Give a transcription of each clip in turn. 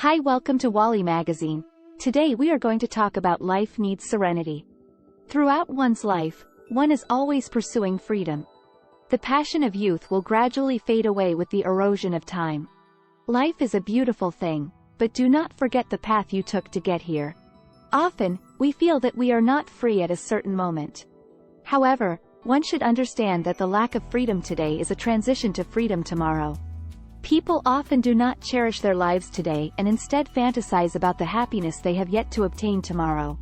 Hi, welcome to Wally Magazine. Today we are going to talk about life needs serenity. Throughout one's life, one is always pursuing freedom. The passion of youth will gradually fade away with the erosion of time. Life is a beautiful thing, but do not forget the path you took to get here. Often, we feel that we are not free at a certain moment. However, one should understand that the lack of freedom today is a transition to freedom tomorrow. People often do not cherish their lives today and instead fantasize about the happiness they have yet to obtain tomorrow.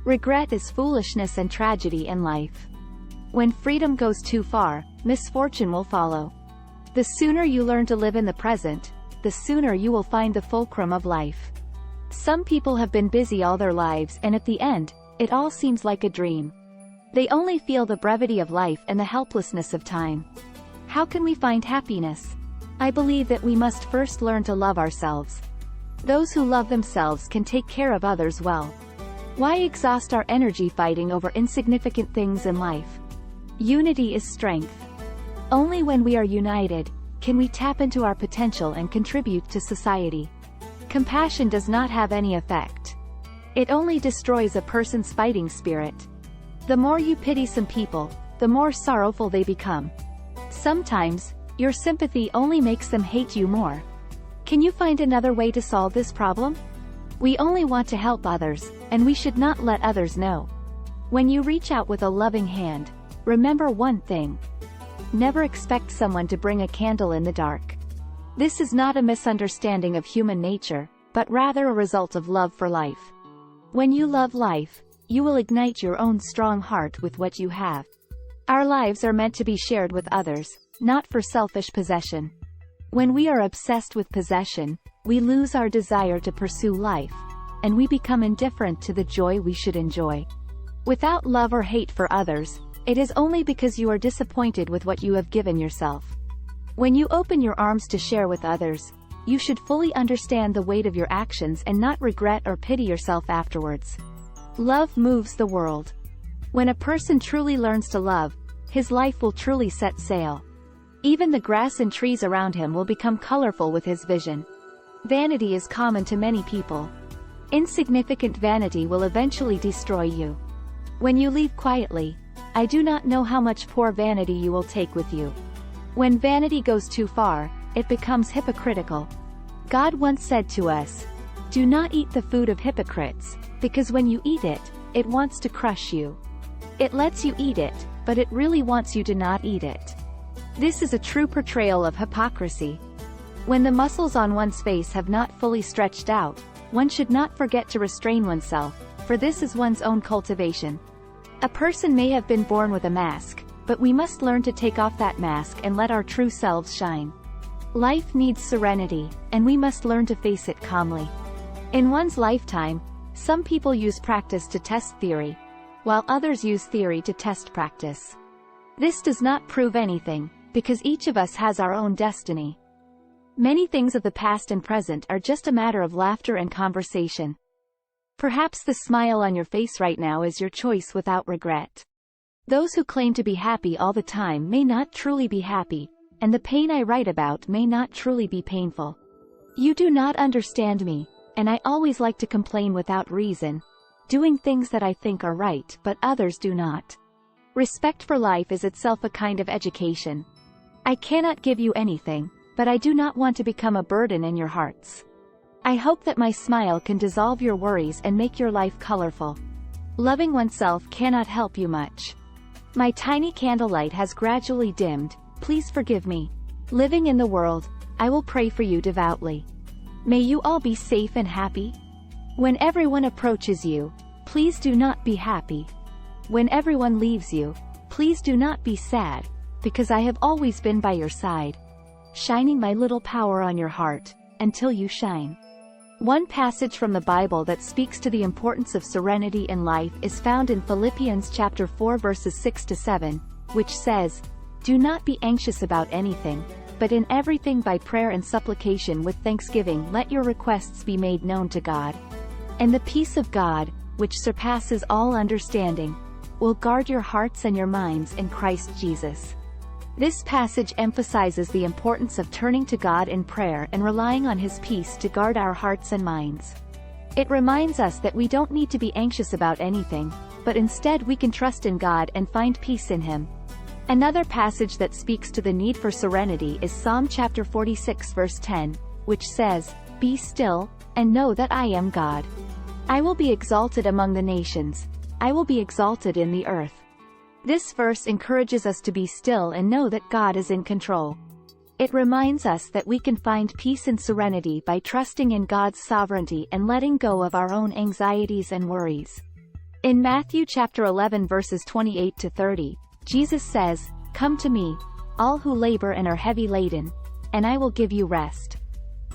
Regret is foolishness and tragedy in life. When freedom goes too far, misfortune will follow. The sooner you learn to live in the present, the sooner you will find the fulcrum of life. Some people have been busy all their lives and at the end, it all seems like a dream. They only feel the brevity of life and the helplessness of time. How can we find happiness? I believe that we must first learn to love ourselves. Those who love themselves can take care of others well. Why exhaust our energy fighting over insignificant things in life? Unity is strength. Only when we are united, can we tap into our potential and contribute to society. Compassion does not have any effect. It only destroys a person's fighting spirit. The more you pity some people, the more sorrowful they become. Sometimes, your sympathy only makes them hate you more. Can you find another way to solve this problem? We only want to help others, and we should not let others know. When you reach out with a loving hand, remember one thing. Never expect someone to bring a candle in the dark. This is not a misunderstanding of human nature, but rather a result of love for life. When you love life, you will ignite your own strong heart with what you have. Our lives are meant to be shared with others, not for selfish possession. When we are obsessed with possession, we lose our desire to pursue life, and we become indifferent to the joy we should enjoy. Without love or hate for others, it is only because you are disappointed with what you have given yourself. When you open your arms to share with others, you should fully understand the weight of your actions and not regret or pity yourself afterwards. Love moves the world. When a person truly learns to love, his life will truly set sail. Even the grass and trees around him will become colorful with his vision. Vanity is common to many people. Insignificant vanity will eventually destroy you. When you leave quietly, I do not know how much poor vanity you will take with you. When vanity goes too far, it becomes hypocritical. God once said to us, "Do not eat the food of hypocrites, because when you eat it, it wants to crush you. It lets you eat it, but it really wants you to not eat it." This is a true portrayal of hypocrisy. When the muscles on one's face have not fully stretched out, one should not forget to restrain oneself, for this is one's own cultivation. A person may have been born with a mask, but we must learn to take off that mask and let our true selves shine. Life needs serenity, and we must learn to face it calmly. In one's lifetime, some people use practice to test theory, while others use theory to test practice. This does not prove anything, because each of us has our own destiny. Many things of the past and present are just a matter of laughter and conversation. Perhaps the smile on your face right now is your choice without regret. Those who claim to be happy all the time may not truly be happy, and the pain I write about may not truly be painful. You do not understand me, and I always like to complain without reason, doing things that I think are right but others do not. Respect for life is itself a kind of education. I cannot give you anything, but I do not want to become a burden in your hearts. I hope that my smile can dissolve your worries and make your life colorful. Loving oneself cannot help you much. My tiny candlelight has gradually dimmed, please forgive me. Living in the world, I will pray for you devoutly. May you all be safe and happy. When everyone approaches you, please do not be happy. When everyone leaves you, please do not be sad, because I have always been by your side, shining my little power on your heart, until you shine. One passage from the Bible that speaks to the importance of serenity in life is found in Philippians chapter 4 verses 6-7, which says, "Do not be anxious about anything, but in everything by prayer and supplication with thanksgiving let your requests be made known to God. And the peace of God, which surpasses all understanding, will guard your hearts and your minds in Christ Jesus." This passage emphasizes the importance of turning to God in prayer and relying on His peace to guard our hearts and minds. It reminds us that we don't need to be anxious about anything, but instead we can trust in God and find peace in Him. Another passage that speaks to the need for serenity is Psalm chapter 46 verse 10, which says, "Be still, and know that I am God. I will be exalted among the nations. I will be exalted in the earth." This verse encourages us to be still and know that God is in control. It reminds us that we can find peace and serenity by trusting in God's sovereignty and letting go of our own anxieties and worries. In Matthew chapter 11 verses 28 to 30, Jesus says, "Come to me, all who labor and are heavy laden, and I will give you rest.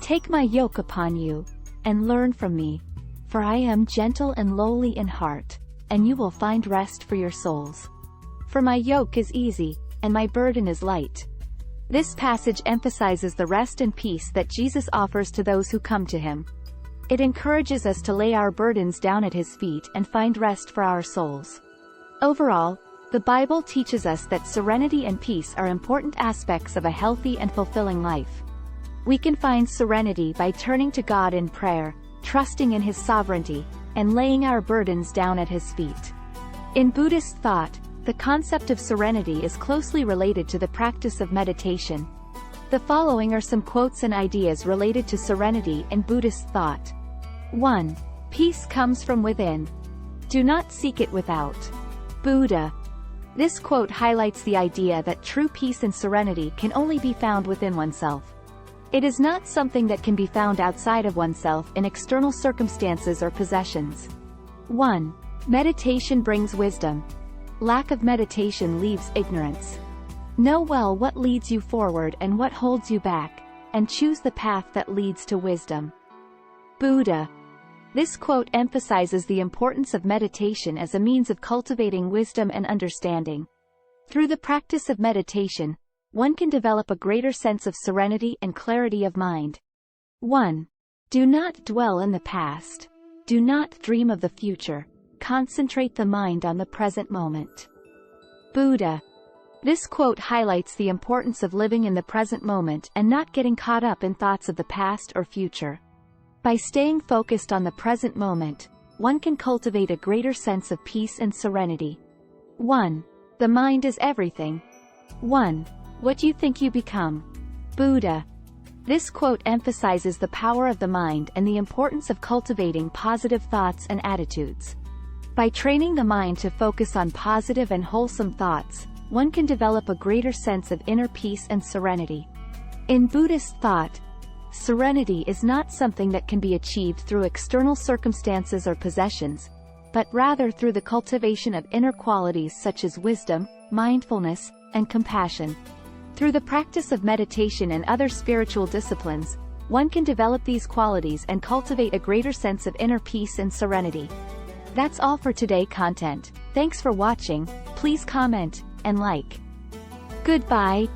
Take my yoke upon you, and learn from me, for I am gentle and lowly in heart, and you will find rest for your souls. For my yoke is easy, and my burden is light." This passage emphasizes the rest and peace that Jesus offers to those who come to Him. It encourages us to lay our burdens down at His feet and find rest for our souls. Overall, the Bible teaches us that serenity and peace are important aspects of a healthy and fulfilling life. We can find serenity by turning to God in prayer, trusting in His sovereignty, and laying our burdens down at His feet. In Buddhist thought, the concept of serenity is closely related to the practice of meditation. The following are some quotes and ideas related to serenity in Buddhist thought. 1. Peace comes from within. Do not seek it without. Buddha. This quote highlights the idea that true peace and serenity can only be found within oneself. It is not something that can be found outside of oneself in external circumstances or possessions. 1. Meditation brings wisdom. Lack of meditation leaves ignorance. Know well what leads you forward and what holds you back, and choose the path that leads to wisdom. Buddha. This quote emphasizes the importance of meditation as a means of cultivating wisdom and understanding. Through the practice of meditation, one can develop a greater sense of serenity and clarity of mind. 1. Do not dwell in the past. Do not dream of the future. Concentrate the mind on the present moment. Buddha. This quote highlights the importance of living in the present moment and not getting caught up in thoughts of the past or future. By staying focused on the present moment, one can cultivate a greater sense of peace and serenity. 1. The mind is everything. 1. What you think you become. Buddha. This quote emphasizes the power of the mind and the importance of cultivating positive thoughts and attitudes. By training the mind to focus on positive and wholesome thoughts, one can develop a greater sense of inner peace and serenity. In Buddhist thought, serenity is not something that can be achieved through external circumstances or possessions, but rather through the cultivation of inner qualities such as wisdom, mindfulness, and compassion. Through the practice of meditation and other spiritual disciplines, one can develop these qualities and cultivate a greater sense of inner peace and serenity. That's all for today content. Thanks for watching. Please comment and like. Goodbye.